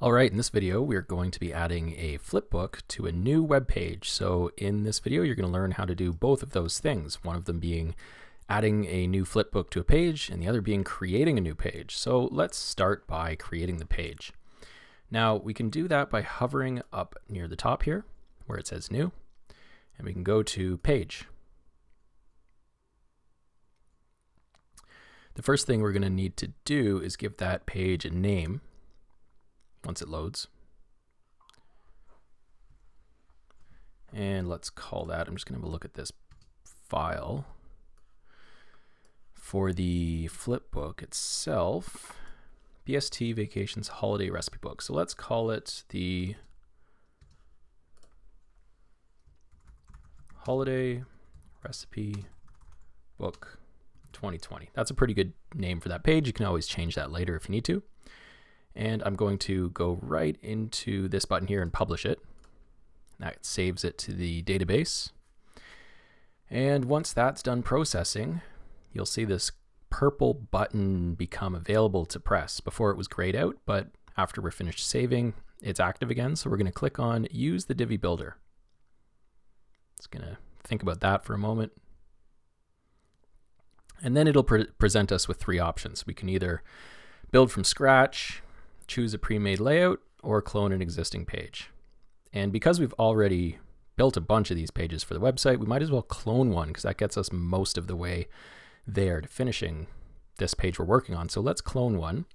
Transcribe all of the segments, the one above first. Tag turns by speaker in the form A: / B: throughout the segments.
A: All right, in this video, we're going to be adding a flipbook to a new web page. So in this video, you're going to learn how to do both of those things, one of them being adding a new flipbook to a page and the other being creating a new page. So let's start by creating the page. Now we can do that by hovering up near the top here where it says new, and we can go to page. The first thing we're going to need to do is give that page a name once it loads. And let's call that, I'm just going to have a look at this file. For the flipbook itself, BST Vacations Holiday Recipe Book. So let's call it the Holiday Recipe Book 2020. That's a pretty good name for that page. You can always change that later if you need to. And I'm going to go right into this button here and publish it. That saves it to the database. And once that's done processing, you'll see this purple button become available to press. Before it was grayed out, but after we're finished saving, it's active again. So we're going to click on Use the Divi Builder. Just going to think about that for a moment. And then it'll present us with three options. We can either build from scratch, choose a pre-made layout, or clone an existing page. And because we've already built a bunch of these pages for the website, we might as well clone one because that gets us most of the way there to finishing this page we're working on. So let's clone one.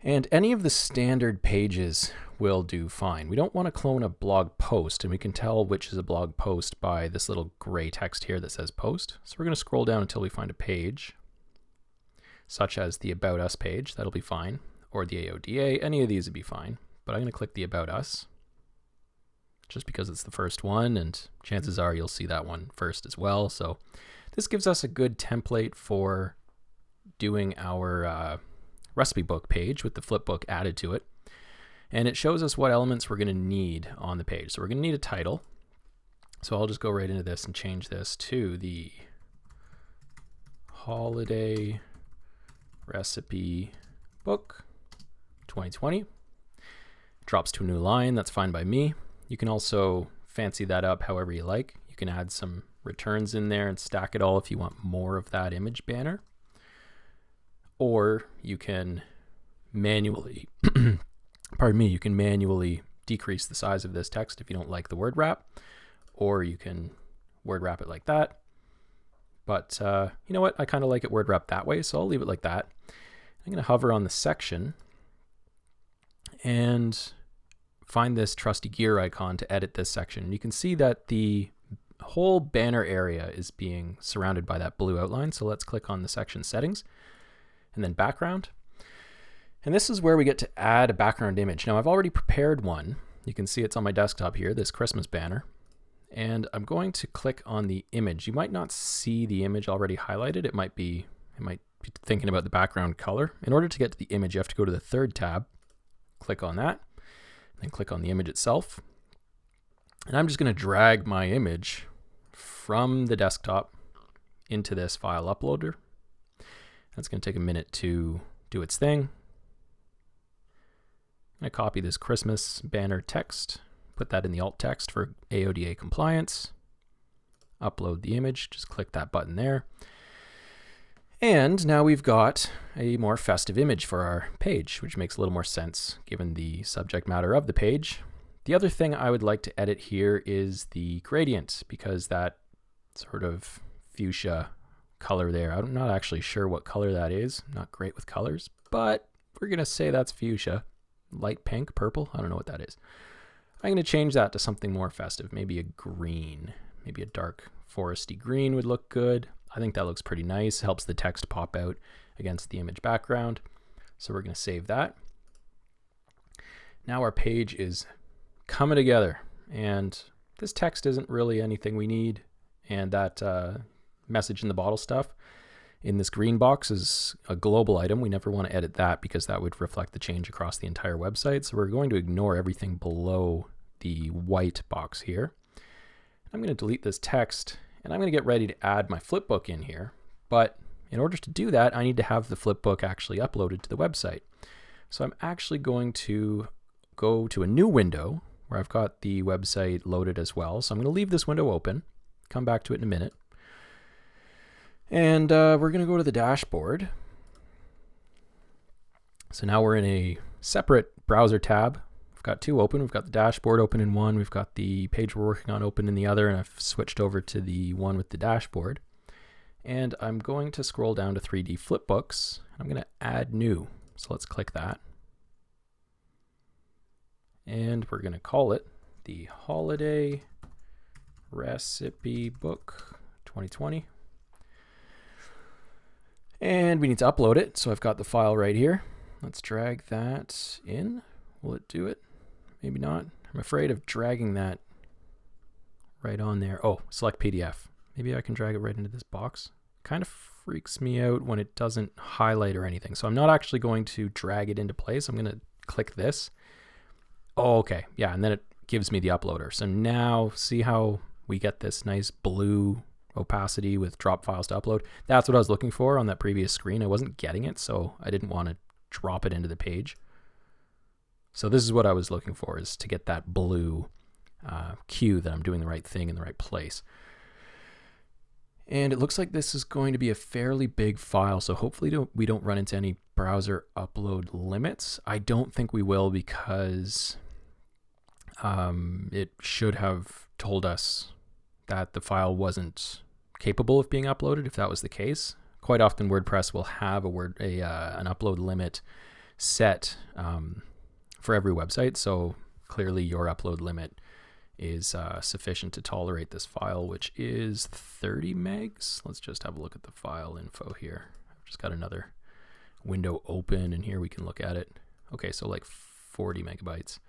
A: And any of the standard pages will do fine. We don't want to clone a blog post, and we can tell which is a blog post by this little gray text here that says post. So we're going to scroll down until we find a page, such as the About Us page. That'll be fine. Or the AODA, any of these would be fine. But I'm going to click the About Us, just because it's the first one, and chances are you'll see that one first as well. So this gives us a good template for doing our recipe book page with the flipbook added to it. And it shows us what elements we're going to need on the page. So we're going to need a title. So I'll just go right into this and change this to the Holiday Recipe Book 2020. Drops to a new line. That's fine by me. You can also fancy that up however you like. You can add some returns in there and stack it all if you want more of that image banner. Or you can manually, you can manually decrease the size of this text if you don't like the word wrap, or you can word wrap it like that. But you know what? I kind of like it word wrapped that way, so I'll leave it like that. I'm going to hover on the section and find this trusty gear icon to edit this section. You can see that the whole banner area is being surrounded by that blue outline. So let's click on the section settings and then background. And this is where we get to add a background image. Now I've already prepared one. You can see it's on my desktop here, this Christmas banner. And I'm going to click on the image. You might not see the image already highlighted. It might be thinking about the background color. In order to get to the image, you have to go to the third tab, click on that, and then click on the image itself. And I'm just going to drag my image from the desktop into this file uploader. That's going to take a minute to do its thing. I'm going to copy this Christmas banner text, put that in the alt text for AODA compliance, upload the image, just click that button there. And now we've got a more festive image for our page, which makes a little more sense given the subject matter of the page. The other thing I would like to edit here is the gradient, because that sort of fuchsia color there, I'm not actually sure what color that is. I'm not great with colors, but we're going to say that's fuchsia. Light pink, purple, I don't know what that is. I'm going to change that to something more festive, maybe a green, maybe a dark foresty green would look good. I think that looks pretty nice. Helps the text pop out against the image background. So we're going to save that. Now our page is coming together, and this text isn't really anything we need. And that message in the bottle stuff in this green box is a global item. We never want to edit that because that would reflect the change across the entire website. So we're going to ignore everything below the white box here. I'm going to delete this text, and I'm going to get ready to add my flipbook in here. But in order to do that, I need to have the flipbook actually uploaded to the website. So I'm actually going to go to a new window where I've got the website loaded as well. So I'm going to leave this window open, come back to it in a minute. And we're going to go to the dashboard. So now we're in a separate browser tab. We've got two open. We've got the dashboard open in one. We've got the page we're working on open in the other. And I've switched over to the one with the dashboard. And I'm going to scroll down to 3D Flipbooks. I'm going to add new. So let's click that. And we're going to call it the Holiday Recipe Book 2020. And we need to upload it. So I've got the file right here. Let's drag that in. Will it do it? Maybe not. I'm afraid of dragging that right on there. Oh, select PDF. Maybe I can drag it right into this box. Kind of freaks me out when it doesn't highlight or anything. So I'm not actually going to drag it into place. I'm going to click this. Oh, okay. Yeah, and then it gives me the uploader. So now see how we get this nice blue opacity with drop files to upload? That's what I was looking for on that previous screen. I wasn't getting it, so I didn't want to drop it into the page. So this is what I was looking for, is to get that blue cue that I'm doing the right thing in the right place. And it looks like this is going to be a fairly big file, so hopefully we don't run into any browser upload limits. I don't think we will, because it should have told us that the file wasn't capable of being uploaded if that was the case. Quite often WordPress will have an upload limit set for every website, so clearly your upload limit is sufficient to tolerate this file, which is 30 megs. Let's just have a look at the file info here. I've just got another window open, and here we can look at it. Okay, so like 40 megabytes.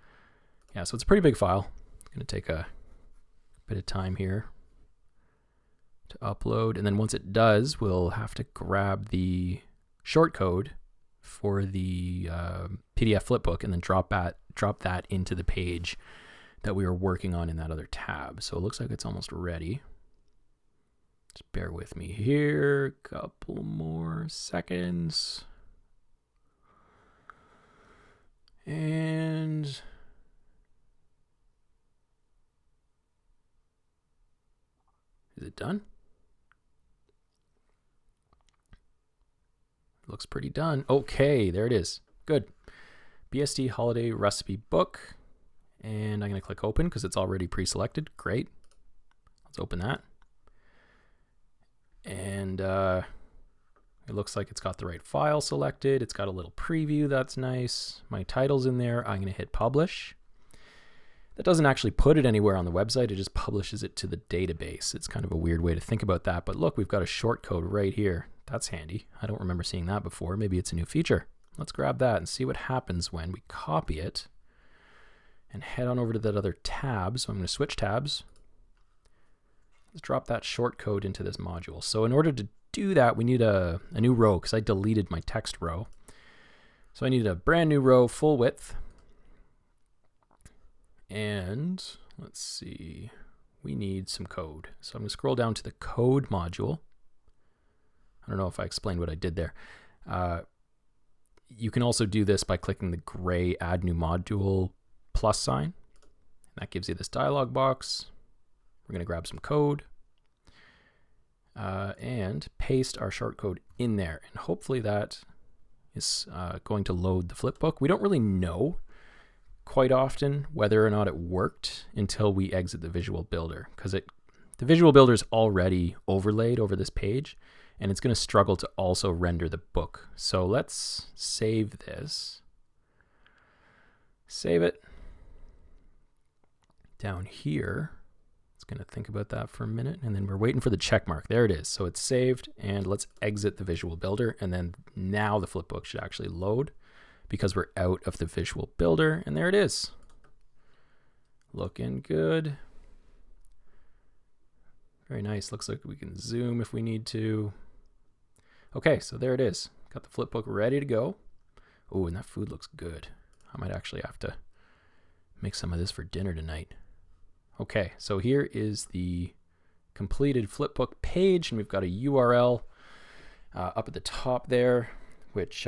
A: Yeah, so it's a pretty big file. It's going to take a bit of time here to upload, and then once it does, we'll have to grab the shortcode for the PDF flipbook and then drop that into the page that we were working on in that other tab. So it looks like it's almost ready. Just bear with me here, couple more seconds. And is it done? Looks pretty done. Okay, there it is. Good. BSD Holiday Recipe Book. And I'm going to click open because it's already pre-selected. Great. Let's open that. And it looks like it's got the right file selected. It's got a little preview. That's nice. My title's in there. I'm going to hit publish. That doesn't actually put it anywhere on the website. It just publishes it to the database. It's kind of a weird way to think about that. But look, we've got a shortcode right here. That's handy. I don't remember seeing that before. Maybe it's a new feature. Let's grab that and see what happens when we copy it and head on over to that other tab. So I'm going to switch tabs. Let's drop that shortcode into this module. So in order to do that, we need a new row because I deleted my text row. So I need a brand new row, full width. And let's see, we need some code. So I'm going to scroll down to the code module. I don't know if I explained what I did there. You can also do this by clicking the gray add new module plus sign. That gives you this dialog box. We're going to grab some code and paste our shortcode in there. And hopefully that is going to load the flipbook. We don't really know quite often whether or not it worked until we exit the Visual Builder, because the Visual Builder is already overlaid over this page, and it's going to struggle to also render the book. So let's save this. Save it. Down here, it's going to think about that for a minute, and then we're waiting for the check mark. There it is. So it's saved, and let's exit the Visual Builder, and then now the flipbook should actually load because we're out of the Visual Builder, and there it is. Looking good. Very nice. Looks like we can zoom if we need to. Okay, so there it is. Got the flipbook ready to go. Oh, and that food looks good. I might actually have to make some of this for dinner tonight. Okay, so here is the completed flipbook page, and we've got a URL up at the top there, which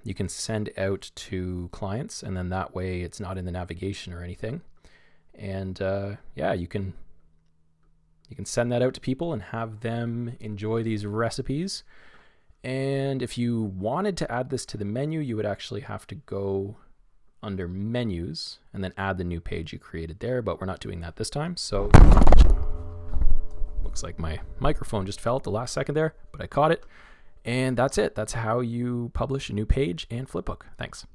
A: you can send out to clients, and then that way it's not in the navigation or anything. And yeah, you can send that out to people and have them enjoy these recipes. And if you wanted to add this to the menu, you would actually have to go under menus and then add the new page you created there, but we're not doing that this time. So looks like my microphone just fell at the last second there, but I caught it. And that's it. That's how you publish a new page in Flipbook. Thanks.